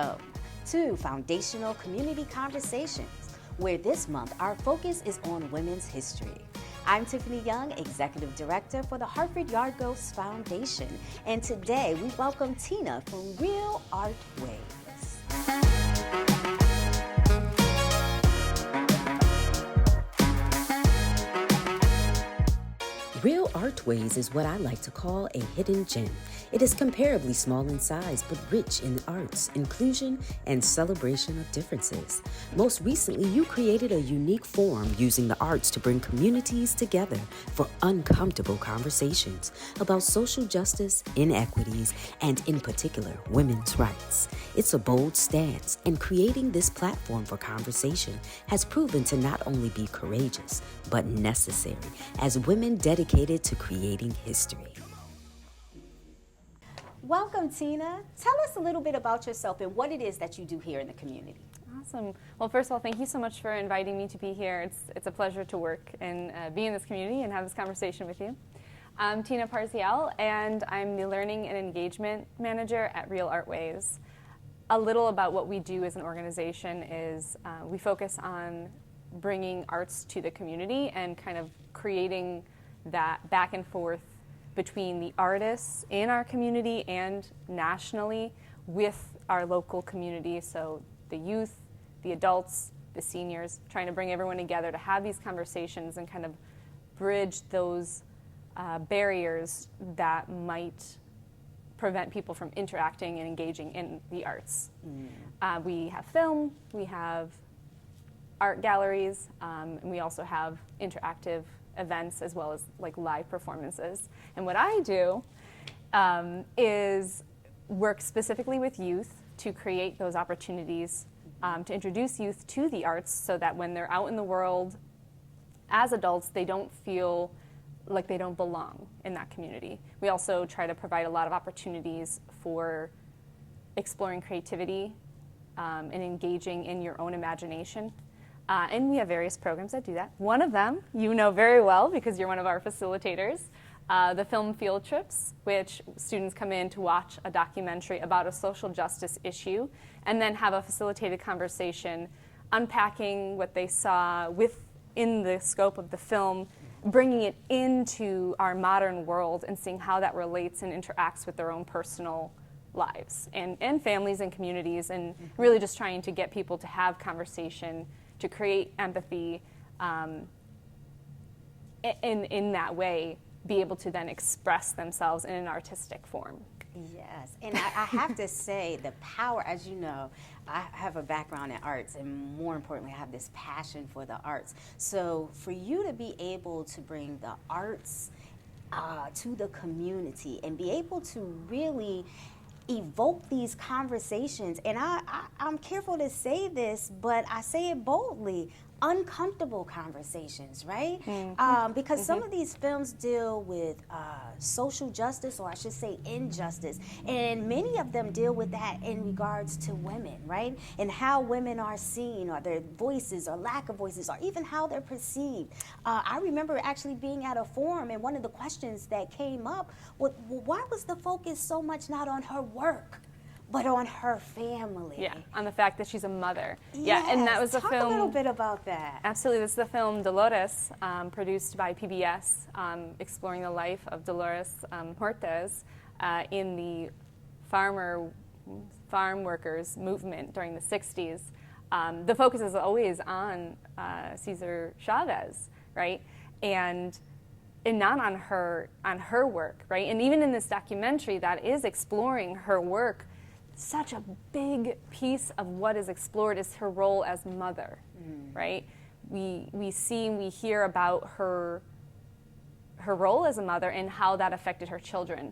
Welcome to Foundational Community Conversations, where this month our focus is on women's history. I'm Tiffany Young, Executive Director for the Hartford Yard Ghosts Foundation, and today we welcome Tina from Real Art Ways. Real Art Ways is what I like to call a hidden gem. It is comparably small in size, but rich in the arts, inclusion, and celebration of differences. Most recently, you created a unique forum using the arts to bring communities together for uncomfortable conversations about social justice, inequities, and in particular, women's rights. It's a bold stance, and creating this platform for conversation has proven to not only be courageous, but necessary as women dedicated to creating history. Welcome, Tina. Tell us a little bit about yourself and what it is that you do here in the community. Awesome. Well, first of all, thank you so much for inviting me to be here. It's a pleasure to work and be in this community and have this conversation with you. I'm Tina Parziale, and I'm the Learning and Engagement Manager at Real Art Ways. A little about what we do as an organization is we focus on bringing arts to the community and kind of creating that back and forth between the artists in our community and nationally with our local community, so the youth, the adults, the seniors, trying to bring everyone together to have these conversations and kind of bridge those barriers that might prevent people from interacting and engaging in the arts. We have film, we have art galleries, and we also have interactive events as well as like live performances. And what I do is work specifically with youth to create those opportunities to introduce youth to the arts so that when they're out in the world as adults, they don't feel like they don't belong in that community. We also try to provide a lot of opportunities for exploring creativity and engaging in your own imagination. And we have various programs that do that. One of them you know very well because you're one of our facilitators, the film field trips, which students come in to watch a documentary about a social justice issue and then have a facilitated conversation unpacking what they saw within the scope of the film, bringing it into our modern world and seeing how that relates and interacts with their own personal lives and families and communities, and really just trying to get people to have conversation, to create empathy, in that way, be able to then express themselves in an artistic form. Yes, and I have to say the power, as you know, I have a background in arts, and more importantly, I have this passion for the arts. So for you to be able to bring the arts to the community and be able to really evoke these conversations, and I'm careful to say this, but I say it boldly, uncomfortable conversations, right? Because some of these films deal with social justice, or I should say injustice, and many of them deal with that in regards to women, right? And how women are seen, or their voices, or lack of voices, or even how they're perceived. I remember actually being at a forum, and one of the questions that came up was, well, why was the focus so much not on her work, but on her family? Yeah, on the fact that she's a mother. Yes, yeah, and that was talk a film. A little bit about that. Absolutely, this is the film Dolores, produced by PBS, exploring the life of Dolores Huertas in the farm workers movement during the 60s. The focus is always on Cesar Chavez, right? And not on her work, right? And even in this documentary that is exploring her work, such a big piece of what is explored is her role as mother, right? We see and we hear about her role as a mother and how that affected her children.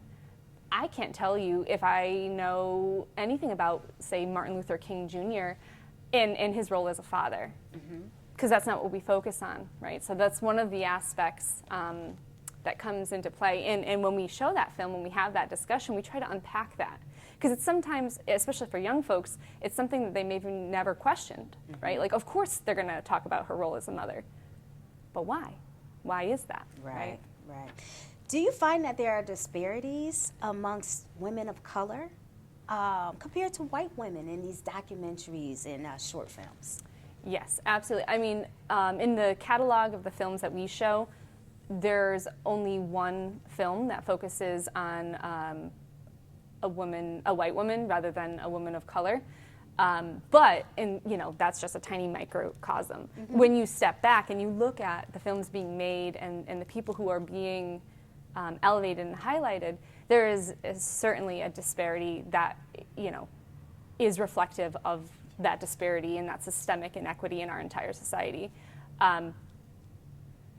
I can't tell you if I know anything about, say, Martin Luther King Jr. and his role as a father, because that's not what we focus on, right? So that's one of the aspects that comes into play. And when we show that film, when we have that discussion, we try to unpack that. Because it's sometimes, especially for young folks, it's something that they maybe never questioned, right? Like, of course they're going to talk about her role as a mother, but why? Why is that? Right. Do you find that there are disparities amongst women of color compared to white women in these documentaries and short films? Yes, absolutely. I mean, in the catalog of the films that we show, there's only one film that focuses on a white woman, rather than a woman of color. But that's just a tiny microcosm. Mm-hmm. When you step back and you look at the films being made and the people who are being elevated and highlighted, there is certainly a disparity that is reflective of that disparity and that systemic inequity in our entire society.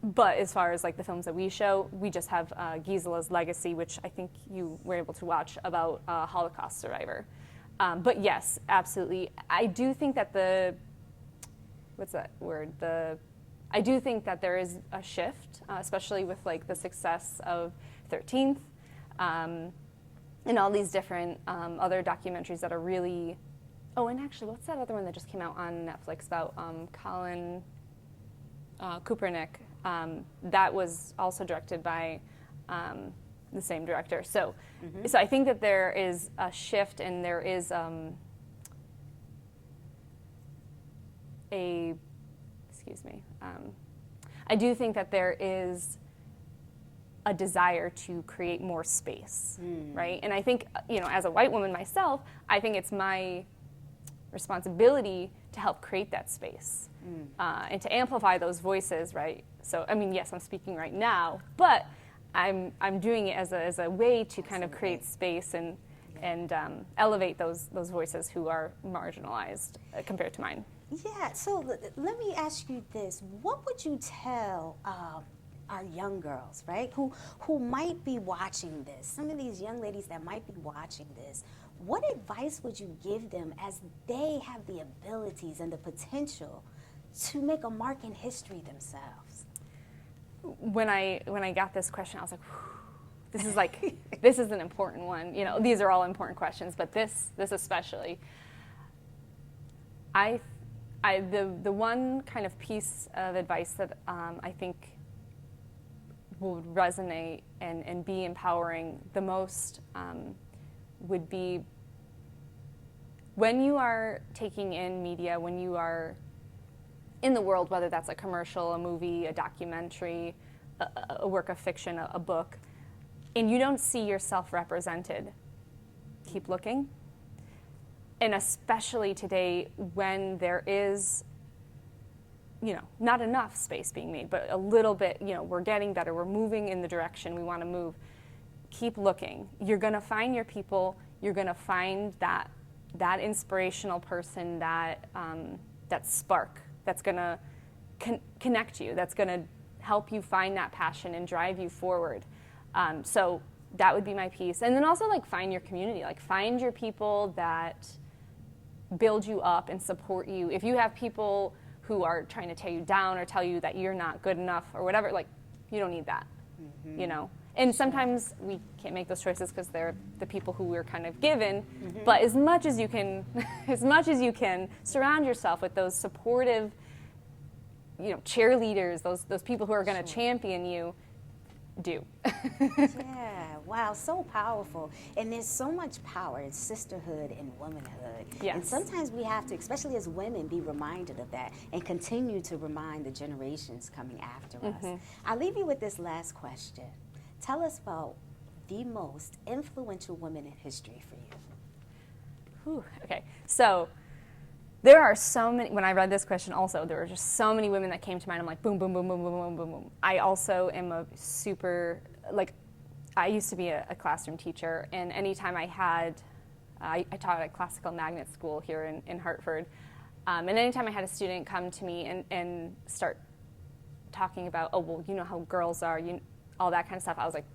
But as far as like the films that we show, we just have Gisela's Legacy, which I think you were able to watch, about a Holocaust survivor. But yes, absolutely. I do think that I do think that there is a shift, especially with like the success of 13th, and all these different other documentaries that are really. Oh, and actually, what's that other one that just came out on Netflix about Colin Kaepernick? That was also directed by the same director. So, so I think that there is a shift, and there is I do think that there is a desire to create more space, right? And I think, as a white woman myself, I think it's my responsibility to help create that space and to amplify those voices, right? So, I mean, yes, I'm speaking right now, but I'm doing it as a way to kind of create space and elevate those voices who are marginalized compared to mine. Yeah, so let me ask you this. What would you tell our young girls, right, who might be watching this, some of these young ladies that might be watching this? What advice would you give them as they have the abilities and the potential to make a mark in history themselves? When I got this question, I was like, this is an important one. These are all important questions, but this especially. The one kind of piece of advice that I think would resonate and be empowering the most would be when you are taking in media, when you are in the world, whether that's a commercial, a movie, a documentary, a work of fiction, a book, and you don't see yourself represented, keep looking. And especially today when there is, not enough space being made, but a little bit, we're getting better, we're moving in the direction we want to move. Keep looking. You're going to find your people. You're going to find that inspirational person, that spark that's going to connect you, that's going to help you find that passion and drive you forward. So that would be my piece. And then also find your community, find your people that build you up and support you. If you have people who are trying to tear you down or tell you that you're not good enough or whatever, you don't need that, And sometimes we can't make those choices because they're the people who we're kind of given. But as much as you can, surround yourself with those supportive, cheerleaders, those people who are going to champion you. Do. Yeah, wow, so powerful. And there's so much power in sisterhood and womanhood. Yes. And sometimes we have to, especially as women, be reminded of that and continue to remind the generations coming after us. I'll leave you with this last question. Tell us about the most influential woman in history for you. Okay, so there are so many. When I read this question also, there were just so many women that came to mind. I'm like, boom, boom, boom, boom, boom, boom, boom, boom. I also am a super, I used to be a classroom teacher, and anytime I taught at classical magnet school here in Hartford, and anytime I had a student come to me and start talking about, oh, well, you know how girls are, all that kind of stuff, I was like,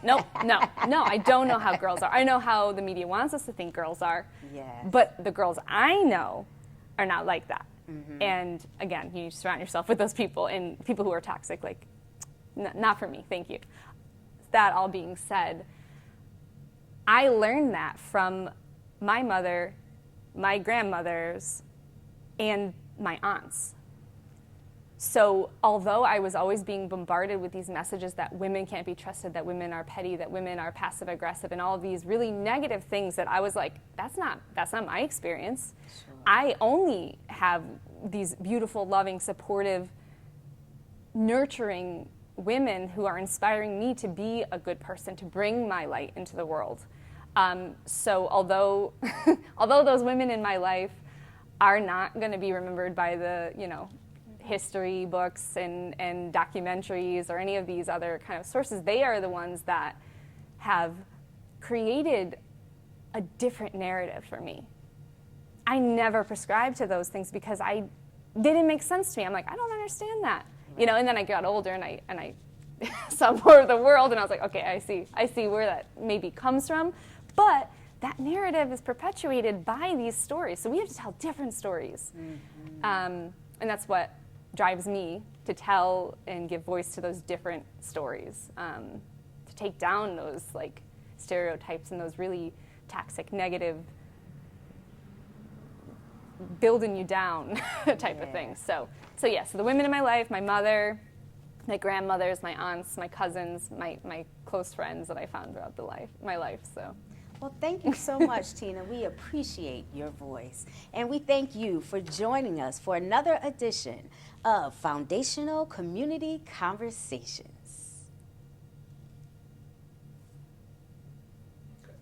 No, I don't know how girls are. I know how the media wants us to think girls are. Yes. But the girls I know are not like that. And again, you surround yourself with those people and people who are toxic, not for me, thank you. That all being said, I learned that from my mother, my grandmothers, and my aunts. So although I was always being bombarded with these messages that women can't be trusted, that women are petty, that women are passive aggressive, and all of these really negative things, that I was like, that's not my experience. Sure. I only have these beautiful, loving, supportive, nurturing women who are inspiring me to be a good person, to bring my light into the world. So although those women in my life are not going to be remembered by the, history books and documentaries or any of these other kind of sources, they are the ones that have created a different narrative for me. I never prescribed to those things because I didn't make sense to me. I'm like, I don't understand that. Right. And then I got older and I saw more of the world, and I was like, okay, I see where that maybe comes from. But that narrative is perpetuated by these stories. So we have to tell different stories. Mm-hmm. And that's what drives me to tell and give voice to those different stories, to take down those like stereotypes and those really toxic, negative, building you down type of things. So the women in my life, my mother, my grandmothers, my aunts, my cousins, my close friends that I found throughout my life. So. Well, thank you so much, Tina. We appreciate your voice. And we thank you for joining us for another edition of Foundational Community Conversation.